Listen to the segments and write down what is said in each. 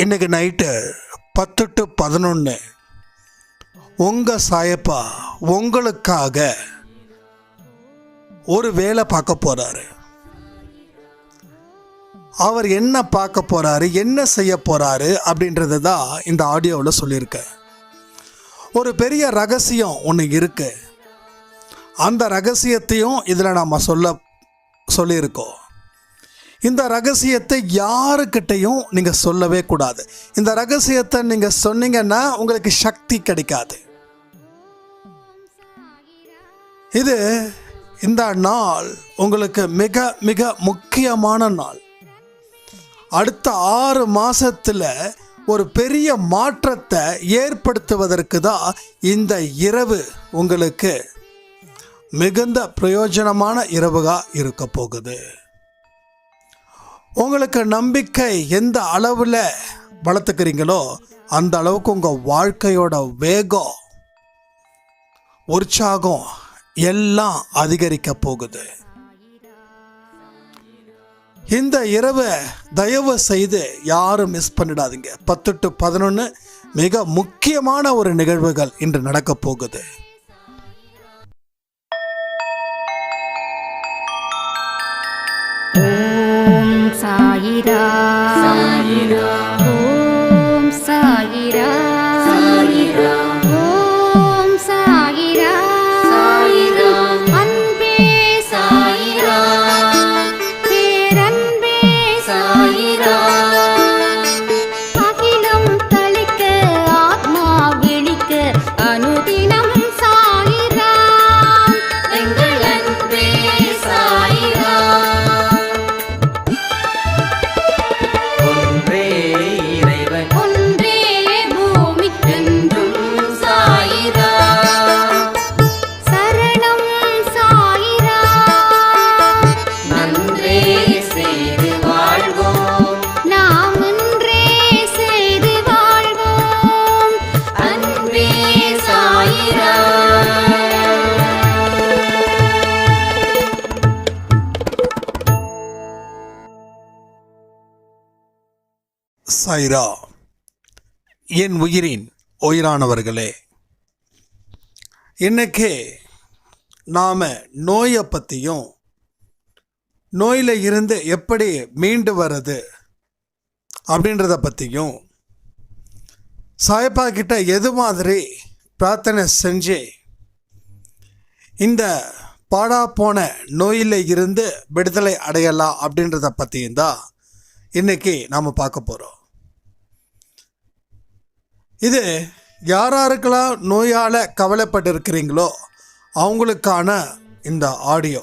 இன்றைக்கி night 10 to 11 உங்கள் சாயப்பா உங்களுக்காக ஒரு வேலை பார்க்க போகிறாரு. அவர் என்ன பார்க்க போகிறாரு, என்ன செய்ய போகிறாரு அப்படின்றது தான் இந்த ஆடியோவில் சொல்லியிருக்கேன். ஒரு பெரிய ரகசியம் ஒன்று இருக்குது. அந்த ரகசியத்தையும் இதில் நாம் சொல்லியிருக்கோம். இந்த ரகசியத்தை யாருக்கிட்டையும் நீங்கள் சொல்லவே கூடாது. இந்த ரகசியத்தை நீங்கள் சொன்னீங்கன்னா உங்களுக்கு சக்தி கிடைக்காது. இந்த நாள் உங்களுக்கு மிக மிக முக்கியமான நாள். அடுத்த 6 மாதத்தில் ஒரு பெரிய மாற்றத்தை ஏற்படுத்துவதற்கு தான் இந்த இரவு உங்களுக்கு மிகுந்த பிரயோஜனமான இரவுகாக இருக்க போகுது. உங்களுக்கு நம்பிக்கை எந்த அளவில் வளர்த்துக்கிறீங்களோ அந்த அளவுக்கு உங்கள் வாழ்க்கையோட வேகம், உற்சாகம் எல்லாம் அதிகரிக்க போகுது. இந்த இரவை தயவு செய்து யாரும் மிஸ் பண்ணிடாதீங்க. 10 to 11 மிக முக்கியமான ஒரு நிகழ்வுகள் இன்று நடக்க போகுது. ஓம் சாயிரா சாயிரா, ஓம் சாயிரா சாயிரா, ஓம் சாயிரா சாயிரா, அன்பே சாயிரா, பேரன்பே சாயிரா, அகிலம் தளிக்க ஆத்மா விழிக்க அனுதினம் சாயிரா, எங்கள் அன்பே சாயிரா. சாயிரா, என் உயிரின் உயிரானவர்களே, இன்னைக்கு நாம் நோயை பற்றியும் நோயில் இருந்து எப்படி மீண்டு வர்றது அப்படின்றத பற்றியும் சாயப்பா கிட்ட எது மாதிரி பிரார்த்தனை செஞ்சு இந்த பாடா போன நோயில் இருந்து விடுதலை அடையலாம் அப்படின்றத பற்றியும் தான் இன்றைக்கி நாம் பார்க்க போகிறோம். இது யாராருக்கெல்லாம் நோயால் கவலைப்பட்டு இருக்கிறீங்களோ அவங்களுக்கான இந்த ஆடியோ.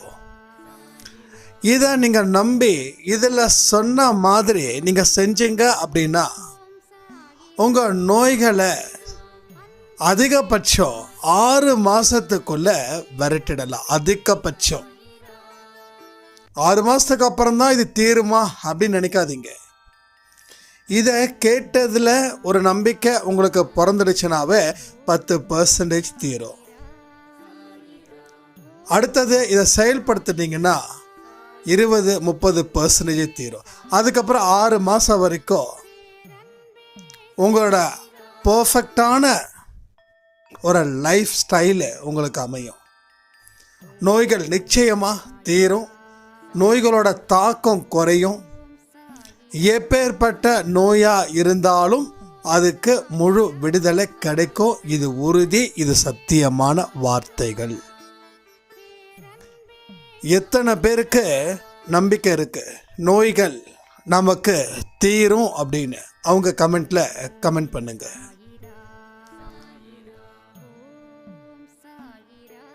இதை நீங்கள் நம்பி இதில் சொன்ன மாதிரி நீங்கள் செஞ்சீங்க அப்படின்னா உங்கள் நோய்களை அதிகபட்சம் 6 மாதத்துக்குள்ளே விரட்டிடலாம். அதிகபட்சம் 6 மாதத்துக்கு அப்புறம்தான் இது தீருமா அப்படின்னு நினைக்காதீங்க. இதை கேட்டதில் ஒரு நம்பிக்கை உங்களுக்கு பிறந்துடுச்சுனாவே 10% தீரும். அடுத்தது இதை செயல்படுத்தினீங்கன்னா 20-30% தீரும். அதுக்கப்புறம் 6 மாதம் வரைக்கும் உங்களோட பர்ஃபெக்டான ஒரு லைஃப் ஸ்டைலு உங்களுக்கு அமையும். நோய்கள் நிச்சயமாக தீரும். நோய்களோட தாக்கம் குறையும். எப்பேற்பட்ட நோயாக இருந்தாலும் அதுக்கு முழு விடுதலை கிடைக்கும். இது உறுதி, இது சத்தியமான வார்த்தைகள். எத்தனை பேருக்கு நம்பிக்கை இருக்கு நோய்கள் நமக்கு தீரும் அப்படின்னு? அவங்க கமெண்ட் பண்ணுங்க.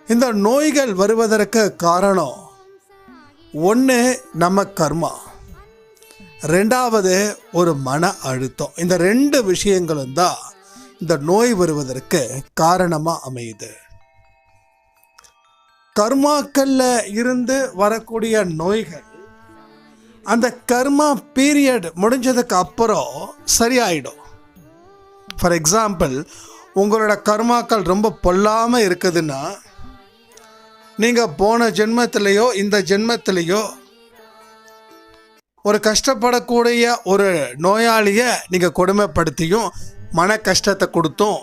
இந்த நோய்கள் வருவதற்கு காரணம் ஒன்று நம்ம கர்மா, 2வது ஒரு மன அழுத்தம். இந்த 2 விஷயங்களும் தான் இந்த நோய் வருவதற்கு காரணமாக அமையுது. கர்மாக்களில் இருந்து வரக்கூடிய நோய்கள் அந்த கர்மா பீரியட் முடிஞ்சதுக்கு அப்புறம் சரியாயிடும். ஃபார் எக்ஸாம்பிள், உங்களோட கர்மாக்கள் ரொம்ப பொல்லாமல் இருக்குதுன்னா நீங்கள் போன ஜென்மத்திலேயோ இந்த ஜென்மத்திலேயோ ஒரு கஷ்டப்படக்கூடிய ஒரு நோயாளியை நீங்கள் கொடுமைப்படுத்தியும் மன கஷ்டத்தை கொடுத்தும்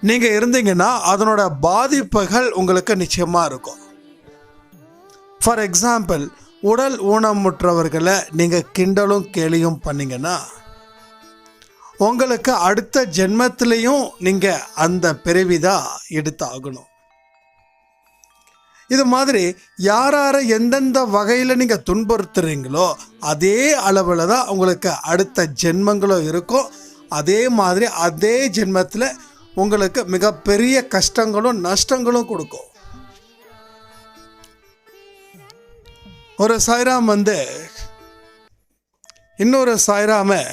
நீங்கள் இருந்தீங்கன்னா அதனோட பாதிப்புகள் உங்களுக்கு நிச்சயமாக இருக்கும். ஃபார் எக்ஸாம்பிள், உடல் ஊனமுற்றவர்களை நீங்கள் கிண்டலும் கேலியும் பண்ணிங்கன்னா உங்களுக்கு அடுத்த ஜென்மத்திலையும் நீங்கள் அந்த பிறவிதான் எடுத்து ஆகணும். இது மாதிரி யாரை எந்தெந்த வகையில் நீங்கள் துன்புறுத்துறீங்களோ அதே அளவில் தான் உங்களுக்கு அடுத்த ஜென்மங்களும் இருக்கும். அதே மாதிரி அதே ஜென்மத்தில் உங்களுக்கு மிகப்பெரிய கஷ்டங்களும் நஷ்டங்களும் கொடுக்கும். ஒரு சாய்ராம் இன்னொரு சாய்ராமை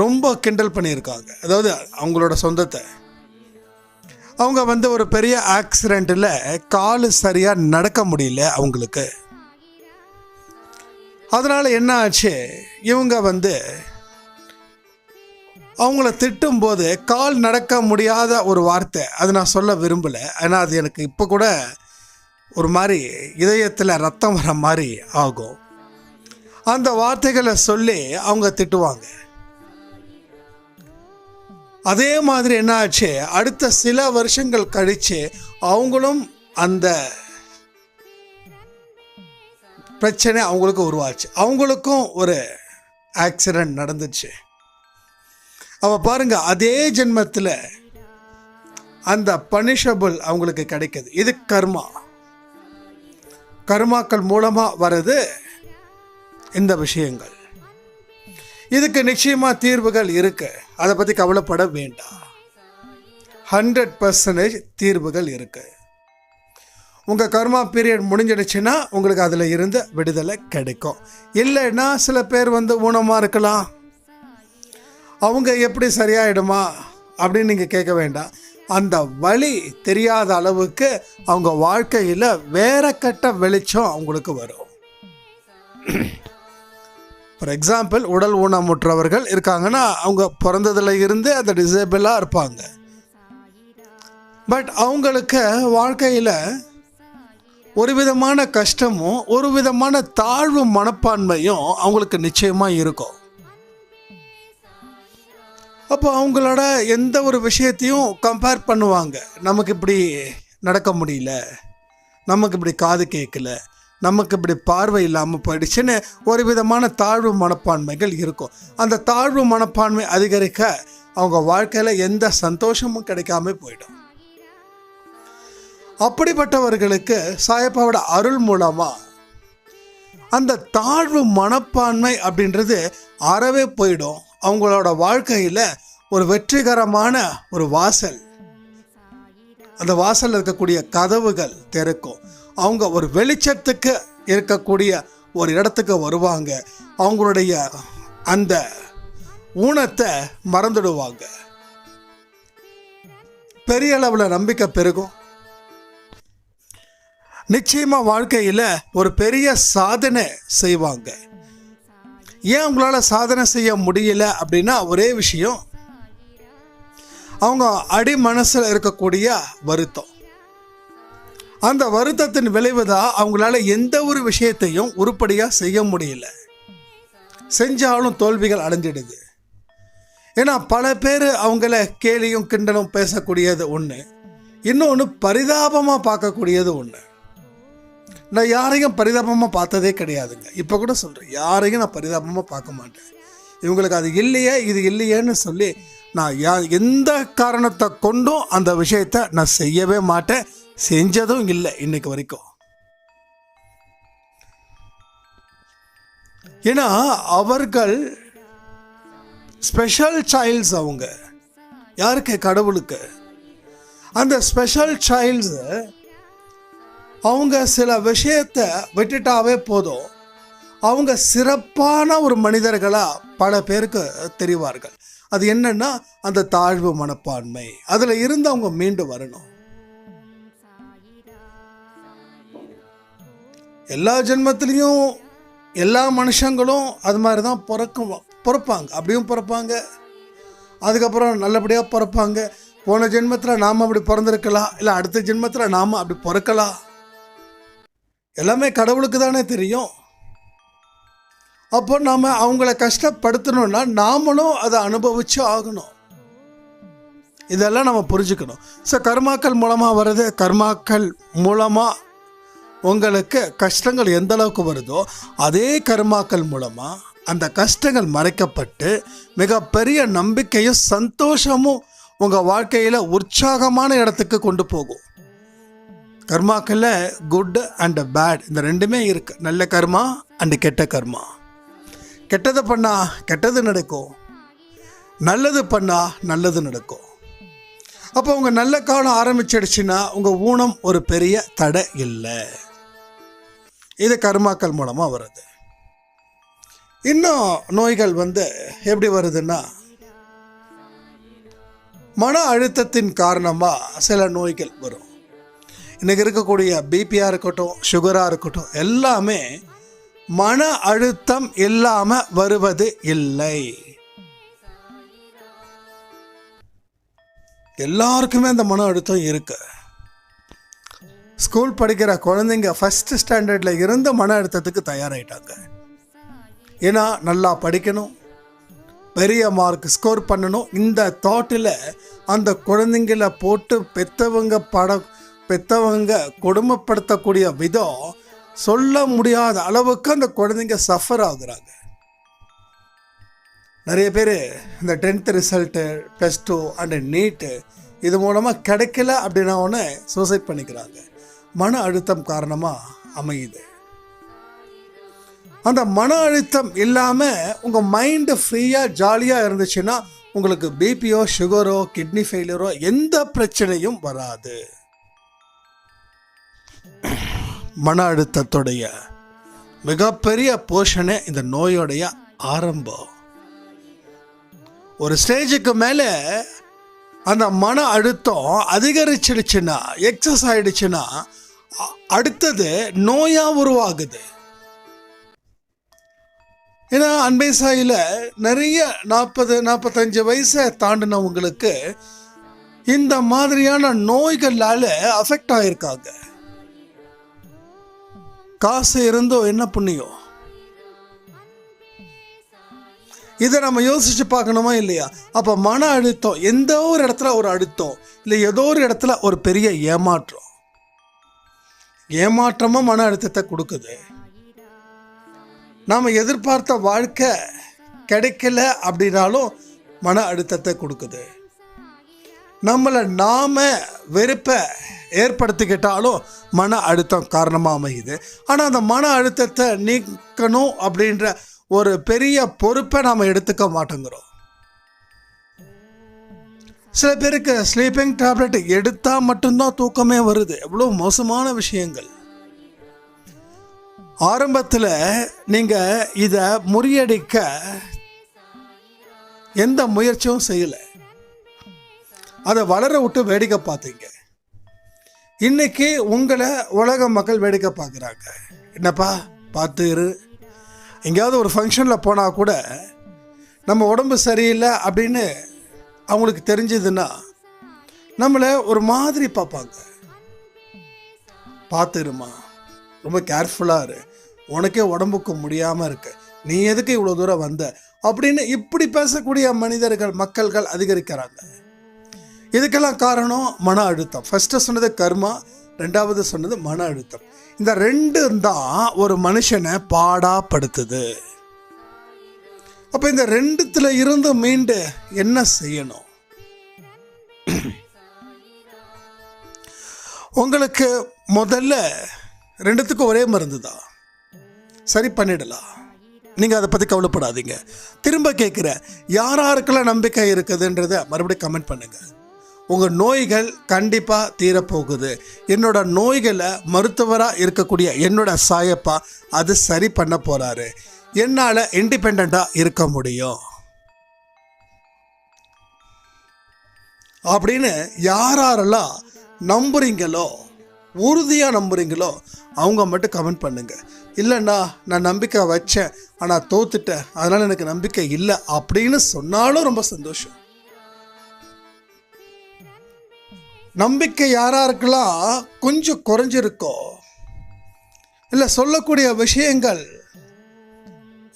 ரொம்ப கிண்டல் பண்ணியிருக்காங்க. அதாவது அவங்களோட சொந்தத்தை அவங்க ஒரு பெரிய ஆக்சிடெண்ட்டில் கால் சரியாக நடக்க முடியல அவங்களுக்கு. அதனால் என்ன ஆச்சு, இவங்க அவங்கள திட்டும்போது கால் நடக்க முடியாத ஒரு வார்த்தை, அது நான் சொல்ல விரும்பலை. ஆனால் அது எனக்கு இப்போ கூட ஒரு மாதிரி இதயத்தில் ரத்தம் வர மாதிரி ஆகும். அந்த வார்த்தைகளை சொல்லி அவங்க திட்டுவாங்க. அதே மாதிரி என்ன ஆச்சு, அடுத்த சில வருஷங்கள் கழித்து அவங்களும் அந்த பிரச்சனை அவங்களுக்கு உருவாச்சு. அவங்களுக்கும் ஒரு ஆக்சிடெண்ட் நடந்துச்சு. அவ பாருங்க, அதே ஜென்மத்தில் அந்த பனிஷபிள் அவங்களுக்கு கிடைக்குது. இது கர்மாக்கள் மூலமாக வர்றது இந்த விஷயங்கள். இதுக்கு நிச்சயமாக தீர்வுகள் இருக்கு, அதை பற்றி கவலைப்பட வேண்டாம். 100% தீர்வுகள் இருக்கு. உங்கள் கர்மா பீரியட் முடிஞ்சிடுச்சுன்னா உங்களுக்கு அதில் இருந்து விடுதலை கிடைக்கும். இல்லைன்னா சில பேர் ஊனமாக இருக்கலாம், அவங்க எப்படி சரியாயிடுமா அப்படின்னு நீங்கள் கேட்க வேண்டாம். அந்த வழி தெரியாத அளவுக்கு அவங்க வாழ்க்கையில் வேற கட்ட வெளிச்சம் அவங்களுக்கு வரும். ஃபார் எக்ஸாம்பிள், உடல் ஊனமுற்றவர்கள் இருக்காங்கன்னா அவங்க பிறந்ததில் இருந்து அந்த டிசேபிளாக இருப்பாங்க. பட் அவங்களுக்கு வாழ்க்கையில் ஒரு விதமான கஷ்டமும் ஒரு விதமான தாழ்வு மனப்பான்மையும் அவங்களுக்கு நிச்சயமாக இருக்கும். அப்போ அவங்களோட எந்த ஒரு விஷயத்தையும் கம்பேர் பண்ணுவாங்க. நமக்கு இப்படி நடக்க முடியல, நமக்கு இப்படி காது கேட்கல, நமக்கு இப்படி பார்வை இல்லாமல் போயிடுச்சுன்னு ஒரு விதமான தாழ்வு மனப்பான்மைகள் இருக்கும். அந்த தாழ்வு மனப்பான்மை அதிகரிக்க அவங்க வாழ்க்கையில் எந்த சந்தோஷமும் கிடைக்காம போயிடும். அப்படிப்பட்டவர்களுக்கு சாயப்பாவோட அருள் மூலமாக அந்த தாழ்வு மனப்பான்மை அப்படின்றது அறவே போயிடும். அவங்களோட வாழ்க்கையில் ஒரு வெற்றிகரமான ஒரு வாசல், அந்த வாசல் இருக்கக்கூடிய கதவுகள் திறக்கும். அவங்க ஒரு வெளிச்சத்துக்கு இருக்கக்கூடிய ஒரு இடத்துக்கு வருவாங்க. அவங்களுடைய அந்த ஊனத்தை மறந்துடுவாங்க. பெரிய அளவில் நம்பிக்கை பெருகும். நிச்சயமாக வாழ்க்கையில் ஒரு பெரிய சாதனை செய்வாங்க. ஏன் அவங்களால சாதனை செய்ய முடியல அப்படின்னா ஒரே விஷயம், அவங்க அடி மனசில் இருக்கக்கூடிய வருத்தம். அந்த வருத்தத்தின் விளைவு தான் அவங்களால எந்த ஒரு விஷயத்தையும் உருப்படியாக செய்ய முடியல. செஞ்சாலும் தோல்விகள் அடைஞ்சிடுது. ஏன்னா பல பேர் அவங்கள கேலியும் கிண்டலும் பேசக்கூடியது ஒன்று, இன்னொன்று பரிதாபமாக பார்க்கக்கூடியது ஒன்று. நான் யாரையும் பரிதாபமாக பார்த்ததே கிடையாதுங்க. இப்போ கூட சொல்கிறேன், யாரையும் நான் பரிதாபமாக பார்க்க மாட்டேன். இவங்களுக்கு அது இல்லையே இது இல்லையேன்னு சொல்லி நான் எந்த காரணத்தை கொண்டும் அந்த விஷயத்தை நான் செய்யவே மாட்டேன், செஞ்சதும் இல்லை இன்னைக்கு வரைக்கும். ஏன்னா அவர்கள் ஸ்பெஷல் சைல்ட்ஸ். அவங்க யாருக்கு? கடவுளுக்கு. அந்த ஸ்பெஷல் சைல்ட்ஸ் அவங்க சில விஷயத்தை விட்டுட்டாவே போதும், அவங்க சிறப்பான ஒரு மனிதர்களாக பல பேருக்கு தெரிவார்கள். அது என்னன்னா அந்த தாழ்வு மனப்பான்மை, அதில் இருந்து அவங்க மீண்டு வரணும். எல்லா ஜென்மத்திலையும் எல்லா மனுஷங்களும் அது மாதிரி தான் பிறப்பாங்க. அப்படியும் பிறப்பாங்க, அதுக்கப்புறம் நல்லபடியாக பிறப்பாங்க. போன ஜென்மத்தில் நாம் அப்படி பிறந்திருக்கலாம், இல்லை அடுத்த ஜென்மத்தில் நாம் அப்படி பிறக்கலாம். எல்லாமே கடவுளுக்கு தானே தெரியும். அப்போ நாம் அவங்கள கஷ்டப்படுத்தணும்னா நாமளும் அதை அனுபவிச்சு ஆகணும். இதெல்லாம் நம்ம புரிஞ்சுக்கணும். ஸோ கர்மாக்கள் மூலமாக வருது. கர்மாக்கள் மூலமாக உங்களுக்கு கஷ்டங்கள் எந்த அளவுக்கு வருதோ அதே கர்மாக்கள் மூலமாக அந்த கஷ்டங்கள் மறைக்கப்பட்டு மிகப்பெரிய நம்பிக்கையும் சந்தோஷமும் உங்கள் வாழ்க்கையில் உற்சாகமான இடத்துக்கு கொண்டு போகும். கர்மாக்களில் குட் அண்ட் பேட் இந்த ரெண்டுமே இருக்குது. நல்ல கர்மா அண்டு கெட்ட கர்மா. கெட்டது பண்ணால் கெட்டது நடக்கும், நல்லது பண்ணால் நல்லது நடக்கும். அப்போ உங்கள் நல்ல காலம் ஆரம்பிச்சிடுச்சுன்னா உங்கள் ஊனம் ஒரு பெரிய தடை இல்லை. இது கர்மாக்கள் மூலமாக வருது. இன்னும் நோய்கள் எப்படி வருதுன்னா, மன அழுத்தத்தின் காரணமாக சில நோய்கள் வரும். இன்றைக்கி இருக்கக்கூடிய பிபியாக இருக்கட்டும், சுகராக இருக்கட்டும், எல்லாமே மன அழுத்தம் இல்லாமல் வருவது இல்லை. எல்லாருக்குமே அந்த மன அழுத்தம் இருக்கு. ஸ்கூல் படிக்கிற குழந்தைங்க ஃபஸ்ட்டு ஸ்டாண்டர்டில் இருந்த மன அழுத்தத்துக்கு தயாராகிட்டாங்க. ஏன்னா நல்லா படிக்கணும், பெரிய மார்க் ஸ்கோர் பண்ணணும். இந்த தாட்டில் அந்த குழந்தைங்கள போட்டு பெற்றவங்க கொடுமைப்படுத்தக்கூடிய விதம் சொல்ல முடியாத அளவுக்கு அந்த குழந்தைங்க சஃபர் ஆகுறாங்க. நிறைய பேர் இந்த 10th ரிசல்ட்டு, +2 அண்டு நீட்டு இது மூலமாக கிடைக்கல அப்படின்னா ஒன்று சூசைட் பண்ணிக்கிறாங்க. மன அழுத்தம் காரணமாக அமையுது. அந்த மன அழுத்தம் இல்லாமல் உங்கள் மைண்டு ஃப்ரீயாக ஜாலியாக இருந்துச்சுன்னா உங்களுக்கு பிபியோ, சுகரோ, கிட்னி ஃபெயிலியரோ எந்த பிரச்சனையும் வராது. மன அழுத்தத்துடைய மிகப்பெரிய போர்ஷனே இந்த நோயோடைய ஆரம்பம். ஒரு ஸ்டேஜுக்கு மேலே அந்த மன அழுத்தம் அதிகரிச்சிடுச்சுன்னா, எக்ஸஸ் ஆகிடுச்சுன்னா அடுத்தது நோயாக உருவாகுது. ஏன்னா அன்பை சாயில் நிறைய 40-45 வயசை தாண்டினவங்களுக்கு இந்த மாதிரியான நோய்களால் அஃபெக்ட் ஆகியிருக்காங்க. காசு இருந்தோ என்ன புண்ணியம்? இதை நம்ம யோசிச்சு பார்க்கணுமா இல்லையா? அப்போ மன அழுத்தம் எந்த ஒரு இடத்துல ஒரு அழுத்தம் இல்லை, ஏதோ ஒரு இடத்துல ஒரு பெரிய ஏமாற்றமும் மன அழுத்தத்தை கொடுக்குது. நாம் எதிர்பார்த்த வாழ்க்கை கிடைக்கல அப்படின்னாலும் மன அழுத்தத்தை கொடுக்குது. நம்மளை நாம வெறுப்பை ஏற்படுத்திக்கிட்டாலும் மன அழுத்தம் காரணமாக அமையுது. ஆனால் அந்த மன அழுத்தத்தை நீக்கணும் அப்படின்ற ஒரு பெரிய பொறுப்பை நாம் எடுத்துக்க மாட்டேங்கிறோம். சில பேருக்கு ஸ்லீப்பிங் டேப்லெட் எடுத்தால் மட்டும்தான் தூக்கமே வருது. எவ்வளோ மோசமான விஷயங்கள். ஆரம்பத்தில் நீங்கள் இதை முறியடிக்க எந்த முயற்சியும் செய்யலை, அதை வளர விட்டு வேடிக்கை பார்த்தீங்க. இன்னைக்கு உங்களை உலக மக்கள் வேடிக்கை பார்க்குறாங்க. என்னப்பா பார்த்து இரு. எங்கேயாவது ஒரு ஃபங்க்ஷனில் போனால் கூட நம்ம உடம்பு சரியில்லை அப்படின்னு அவங்களுக்கு தெரிஞ்சதுன்னா நம்மளை ஒரு மாதிரி பார்ப்பாங்க. பார்த்துருமா, ரொம்ப கேர்ஃபுல்லாக இரு, உனக்கே உடம்புக்கு முடியாமல் இருக்கு, நீ எதுக்கு இவ்வளோ தூரம் வந்த அப்படின்னு இப்படி பேசக்கூடிய மக்கள்கள் அதிகரிக்கிறாங்க. இதுக்கெல்லாம் காரணம் மன அழுத்தம். ஃபஸ்ட்டு சொன்னது கர்மா, ரெண்டாவது சொன்னது மன அழுத்தம். இந்த ரெண்டும் தான் ஒரு மனுஷனை பாடாப்படுத்துது. அப்போ இந்த ரெண்டுத்துல இருந்து மீண்டு என்ன செய்யணும்? உங்களுக்கு முதல்ல ரெண்டுத்துக்கும் ஒரே மருந்து தான், சரி பண்ணிடலாம். நீங்கள் அதை பற்றி கவலைப்படாதீங்க. திரும்ப கேட்குறேன், யாராருக்கெல்லாம் நம்பிக்கை இருக்குதுன்றதை மறுபடியும் கமெண்ட் பண்ணுங்கள். உங்கள் நோய்கள் கண்டிப்பாக தீரப்போகுது. என்னோட நோய்களை மருத்துவராக இருக்கக்கூடிய என்னோட சாயப்பா அது சரி பண்ண போகிறாரு. என்னால் இண்டிபெண்ட்டாக இருக்க முடியும் அப்படின்னு யாரெல்லாம் நம்புறீங்களோ, உறுதியாக நம்புறீங்களோ அவங்க மட்டும் கமெண்ட் பண்ணுங்க. இல்லைண்ணா நான் நம்பிக்கை வச்சேன் ஆனால் தோத்துட்டேன், அதனால் எனக்கு நம்பிக்கை இல்லை அப்படின்னு சொன்னாலும் ரொம்ப சந்தோஷம். நம்பிக்கை யாராருக்கெல்லாம் கொஞ்சம் குறைஞ்சிருக்கோ, இல்லை சொல்லக்கூடிய விஷயங்கள்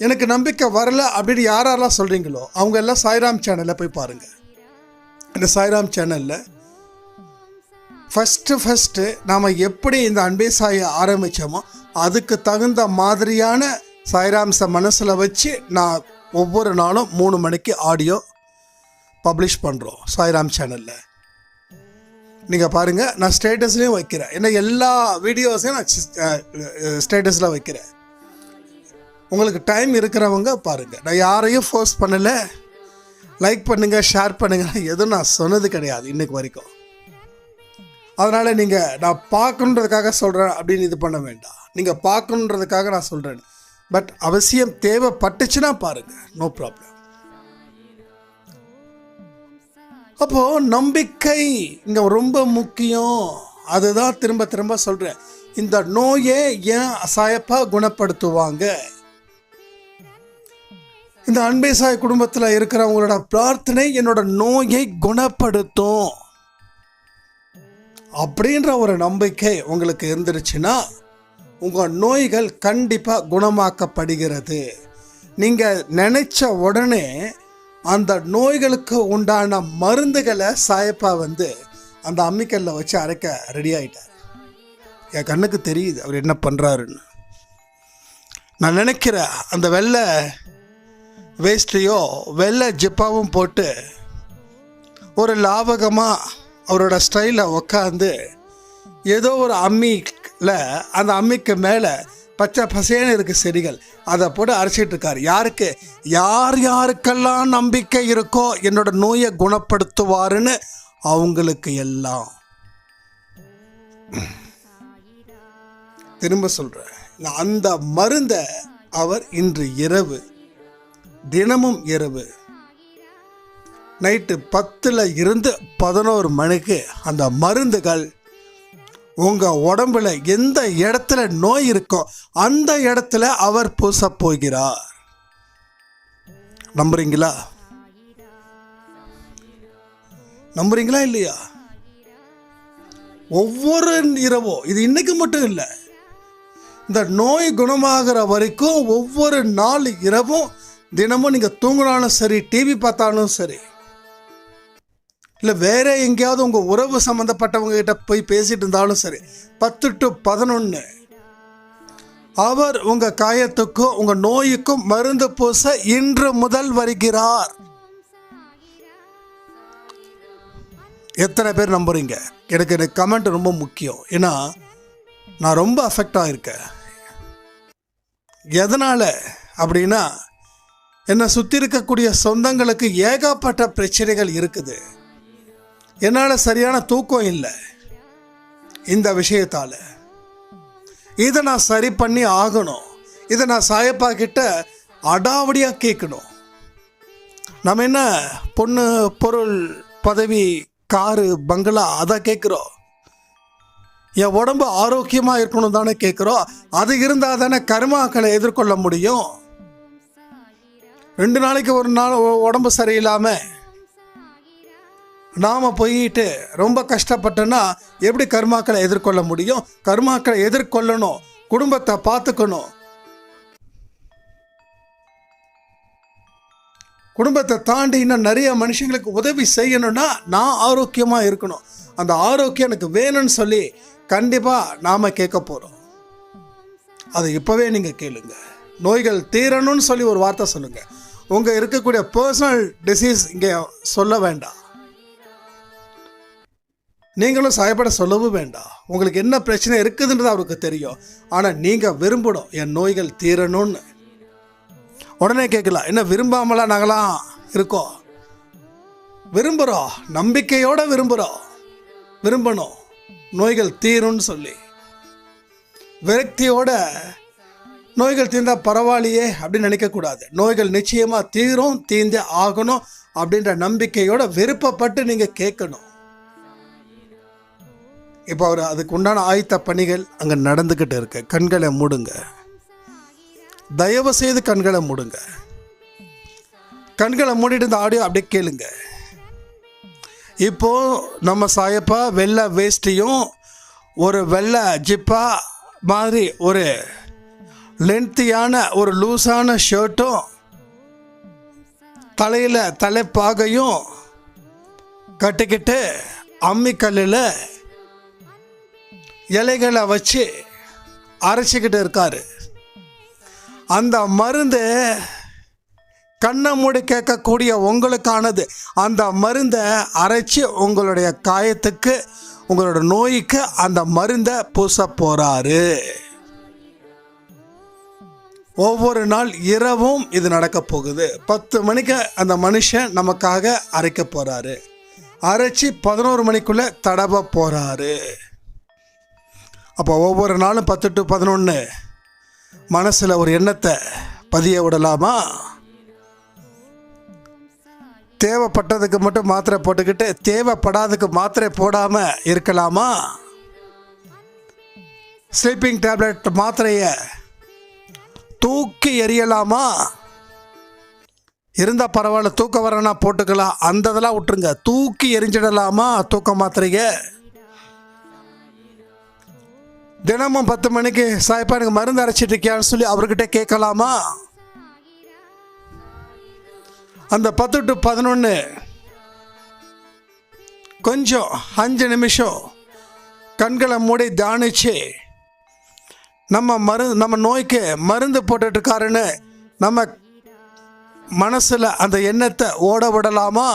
எனக்கு நம்பிக்கை வரல அப்படின்னு யாரெல்லாம் சொல்கிறீங்களோ அவங்க எல்லாம் சாய்ராம் சேனலில் போய் பாருங்கள். இந்த சாய்ராம் சேனலில் ஃபஸ்ட்டு நாம் எப்படி இந்த அன்பே சாயை ஆரம்பித்தோமோ அதுக்கு தகுந்த மாதிரியான சாய்ராம்ஸை மனசில் வச்சு நான் ஒவ்வொரு நாளும் 3 மணிக்கு ஆடியோ பப்ளிஷ் பண்ணுறோம் சாய்ராம் சேனலில். நீங்கள் பாருங்கள், நான் ஸ்டேட்டஸ்லேயும் வைக்கிறேன். ஏன்னா எல்லா வீடியோஸையும் நான் ஸ்டேட்டஸில் வைக்கிறேன். உங்களுக்கு டைம் இருக்கிறவங்க பாருங்கள். நான் யாரையும் ஃபோர்ஸ் பண்ணலை. லைக் பண்ணுங்கள், ஷேர் பண்ணுங்கள், எதுவும் நான் சொன்னது கிடையாது இன்றைக்கு வரைக்கும். அதனால் நீங்கள் நான் பார்க்கணுன்றதுக்காக சொல்கிறேன் அப்படின்னு இது பண்ண வேண்டாம். நீங்கள் பார்க்கணுன்றதுக்காக நான் சொல்கிறேன். பட் அவசியம் தேவைப்பட்டுச்சுன்னா பாருங்கள், நோ ப்ராப்ளம். அப்போது நம்பிக்கை இங்கே ரொம்ப முக்கியம். அதுதான் திரும்ப திரும்ப சொல்கிறேன். இந்த நோயை ஏன் சாயப்பா குணப்படுத்துவாங்க? இந்த அன்பே சாய் குடும்பத்தில் இருக்கிறவங்களோட பிரார்த்தனை என்னோட நோயை குணப்படுத்தும் அப்படின்ற ஒரு நம்பிக்கை உங்களுக்கு இருந்துருச்சுன்னா உங்கள் நோய்கள் கண்டிப்பாக குணமாக்கப்படுகிறது. நீங்கள் நினைச்ச உடனே அந்த நோய்களுக்கு உண்டான மருந்துகளை சாயப்பா அந்த அம்மிக்கல்ல வச்சு அரைக்க ரெடி ஆகிட்டார். என் கண்ணுக்கு தெரியுது அவர் என்ன பண்ணுறாருன்னு. நான் நினைக்கிறேன் அந்த வெள்ளை வேஸ்ட்டையோ வெள்ளை ஜிப்பாவும் போட்டு ஒரு லாபகமாக அவரோட ஸ்டைலில் உக்காந்து ஏதோ ஒரு அம்மியில் அந்த அம்மிக்கு மேலே பச்சை பசேன்னு இருக்குது செடிகள், அதை போட்டு அரைச்சிட்டு இருக்காரு. யாருக்கு? யாருக்கெல்லாம் நம்பிக்கை இருக்கோ என்னோட நோயை குணப்படுத்துவாருன்னு அவங்களுக்கு எல்லாம். திரும்ப சொல்கிறேன், அந்த மருந்தை அவர் இன்று இரவு, தினமும் இரவு நைட்டு 10 இருந்து 11 மணிக்கு அந்த மருந்துகள் உங்கள் உடம்புல எந்த இடத்துல நோய் இருக்கோ அந்த இடத்துல அவர் பூச போகிறார். நம்புறீங்களா? நம்புறீங்களா இல்லையா? ஒவ்வொரு இரவும், இது இன்னைக்கு மட்டும் இல்லை, இந்த நோய் குணமாகிற வரைக்கும் ஒவ்வொரு நாள் இரவும் தினமும் நீங்கள் தூங்கினாலும் சரி, டிவி பார்த்தாலும் சரி, இல்லை வேற எங்கேயாவது உங்கள் உறவு சம்மந்தப்பட்டவங்க கிட்ட போய் பேசிட்டு இருந்தாலும் சரி, 10 to 11 அவர் உங்கள் காயத்துக்கும் உங்கள் நோய்க்கும் மருந்து பூச இன்று முதல் வருகிறார். எத்தனை பேர் நம்புறீங்க? எனக்கு கமெண்ட் ரொம்ப முக்கியம். ஏன்னா நான் ரொம்ப அஃபெக்ட் ஆகிருக்கேன். எதனால் அப்படின்னா, என்னை சுற்றி இருக்கக்கூடிய சொந்தங்களுக்கு ஏகப்பட்ட பிரச்சனைகள் இருக்குது. என்னால் சரியான தூக்கம் இல்லை இந்த விஷயத்தால். இதை நான் சரி பண்ணி ஆகணும். இதை நான் சாயப்பா கிட்ட அடாவடியாக கேட்கணும். நம்ம என்ன பொண்ணு, பொருள், பதவி, காரு, பங்களா அதை கேட்குறோம். என் உடம்பு ஆரோக்கியமாக இருக்கணும் தானே கேட்குறோம். அது இருந்தால் தானே கர்மாக்களை எதிர்கொள்ள முடியும். 2 நாளைக்கு ஒரு நாள் உடம்பு சரியில்லாமல் நாம் போயிட்டு ரொம்ப கஷ்டப்பட்டோன்னா எப்படி கர்மாக்களை எதிர்கொள்ள முடியும்? கர்மாக்களை எதிர்கொள்ளணும், குடும்பத்தை பார்த்துக்கணும், குடும்பத்தை தாண்டி இன்னும் நிறைய மனுஷங்களுக்கு உதவி செய்யணும்னா நான் ஆரோக்கியமாக இருக்கணும். அந்த ஆரோக்கியம் எனக்கு வேணும்னு சொல்லி கண்டிப்பாக நாம் கேட்க போகிறோம். அது இப்போவே நீங்கள் கேளுங்க. நோய்கள் தீரணும்னு சொல்லி ஒரு வார்த்தை சொல்லுங்கள். உங்கள் இருக்கக்கூடிய பர்சனல் டிசீஸ் இங்கே சொல்ல வேண்டாம். நீங்களும் சாயப்பட சொல்லவும் வேண்டாம். உங்களுக்கு என்ன பிரச்சனை இருக்குதுன்றது அவருக்கு தெரியும். ஆனால் நீங்கள் விரும்பணும் என் நோய்கள் தீரணும்னு. உடனே கேட்கலாம், என்ன விரும்பாமலாம் நாங்களாம் இருக்கோம்? விரும்புகிறோம், நம்பிக்கையோடு விரும்பணும் நோய்கள் தீரும்னு சொல்லி. விரக்தியோட நோய்கள் தீர்ந்தால் பரவாயில்லையே அப்படின்னு நினைக்கக்கூடாது. நோய்கள் நிச்சயமாக தீரும், தீர்ந்தே ஆகணும் அப்படின்ற நம்பிக்கையோட விருப்பப்பட்டு நீங்கள் கேட்கணும். இப்போ அவர் அதுக்கு உண்டான ஆயத்த பணிகள் அங்கே நடந்துக்கிட்டு இருக்கு. கண்களை மூடுங்க, தயவு செய்து கண்களை மூடுங்க. கண்களை மூடிட்டு இந்த ஆடியோ அப்படியே கேளுங்க. இப்போது நம்ம சாயப்பா வெள்ளை வேஷ்டியும் ஒரு வெள்ளை ஜிப்பா மாதிரி ஒரு லென்த்தியான ஒரு லூஸான ஷர்ட்டும் தலையில் தலைப்பாகையும் கட்டிக்கிட்டு அம்மிக்கல்லில் இலைகளை வச்சு அரைச்சிக்கிட்டு இருக்காரு. அந்த மருந்து கண்ணை மூடி கேட்கக்கூடிய உங்களுக்கானது. அந்த மருந்தை அரைச்சி உங்களுடைய காயத்துக்கு, உங்களோட நோய்க்கு அந்த மருந்தை பூச போகிறாரு. ஒவ்வொரு நாள் இரவும் இது நடக்க போகுது. 10 மணிக்கு அந்த மனுஷன் நமக்காக அரைக்க போகிறாரு. அரைச்சி 11 மணிக்குள்ளே தடவ போகிறாரு. அப்போ ஒவ்வொரு நாளும் 10 to 11 மனசில் ஒரு எண்ணத்தை பதிய விடலாமா? தேவைப்பட்டதுக்கு மட்டும் மாத்திரை போட்டுக்கிட்டு தேவைப்படாததுக்கு மாத்திரை போடாமல் இருக்கலாமா? ஸ்லீப்பிங் டேப்லெட் மாத்திரையை தூக்கி எறியலாமா? இருந்தால் பரவாயில்ல, தூக்கம் வரனா போட்டுக்கலாம், அந்த இதெல்லாம் விட்டுருங்க. தூக்கி எரிஞ்சிடலாமா தூக்க மாத்திரையை? தினமும் 10 மணிக்கு சாய்ப்பா எனக்கு மருந்து அரைச்சிட்டு இருக்கியான்னு சொல்லி அவர்கிட்ட கேட்கலாமா? அந்த 10 to 11 கொஞ்சம் 5 நிமிஷம் கண்களை மூடி தியானிச்சு நம்ம நோய்க்கு மருந்து போட்டுட்ருக்காருன்னு நம்ம மனசில் அந்த எண்ணத்தை ஓட விடலாமா?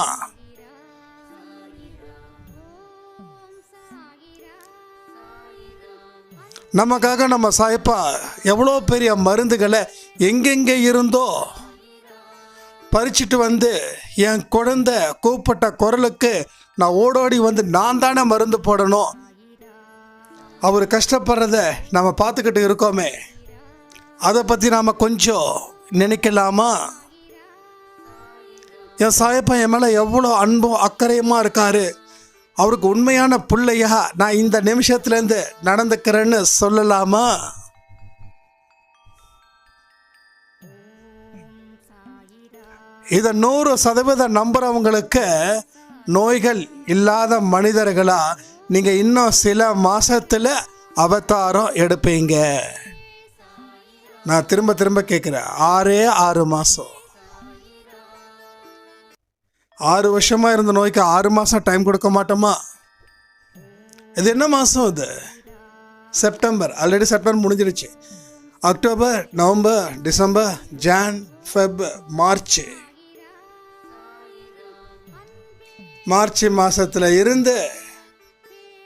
நமக்காக நம்ம சாய்ப்பா எவ்வளோ பெரிய மருந்துகளை எங்கெங்கே இருந்தோ பறிச்சிட்டு வந்து என் குழந்தை கூப்பிட்ட குரலுக்கு நான் ஓடோடி வந்து நான் தானே மருந்து போடணும். அவர் கஷ்டப்படுறத நம்ம பார்த்துக்கிட்டு இருக்கோமே, அதை பற்றி நாம் கொஞ்சம் நினைக்கலாமா? என் சாயப்பா என் மேலே எவ்வளோ அன்பும் அக்கறையுமா இருக்காரு, அவருக்கு உண்மையான பிள்ளையா நான் இந்த நிமிஷத்துலேருந்து நடந்துக்கிறேன்னு சொல்லலாமா? இதை 100% நம்புறவங்களுக்கு நோய்கள் இல்லாத மனிதர்களா நீங்கள் இன்னும் சில மாசத்துல அவதாரம் எடுப்பீங்க. நான் திரும்ப திரும்ப கேட்குறேன், 6 மாதம் 6 வருஷமாக இருந்த நோய்க்கு 6 மாதம் டைம் கொடுக்க மாட்டோமா? இது என்ன மாதம்? இது செப்டம்பர். ஆல்ரெடி செப்டம்பர் முடிஞ்சிருச்சு. October, November, December, John, Feb, March மாதத்தில் இருந்து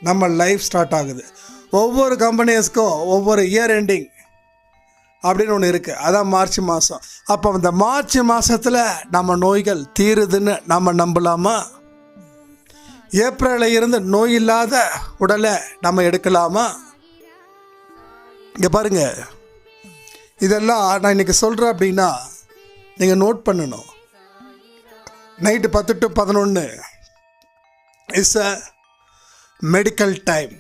நம்ம லைஃப் ஸ்டார்ட் ஆகுது. ஒவ்வொரு கம்பெனிஸ்க்கும் ஒவ்வொரு இயர் எண்டிங் அப்படின்னு ஒன்று இருக்குது, அதான் மார்ச் மாதம். அப்போ அந்த மார்ச் மாதத்தில் நம்ம நோய்கள் தீருதுன்னு நம்ம நம்பலாமா? ஏப்ரலில் இருந்து நோய் இல்லாத உடலை நம்ம எடுக்கலாமா? இங்கே பாருங்கள், இதெல்லாம் நான் இன்றைக்கி சொல்கிறேன் அப்படின்னா நீங்கள் நோட் பண்ணணும். Night 10 to 11 is a medical time.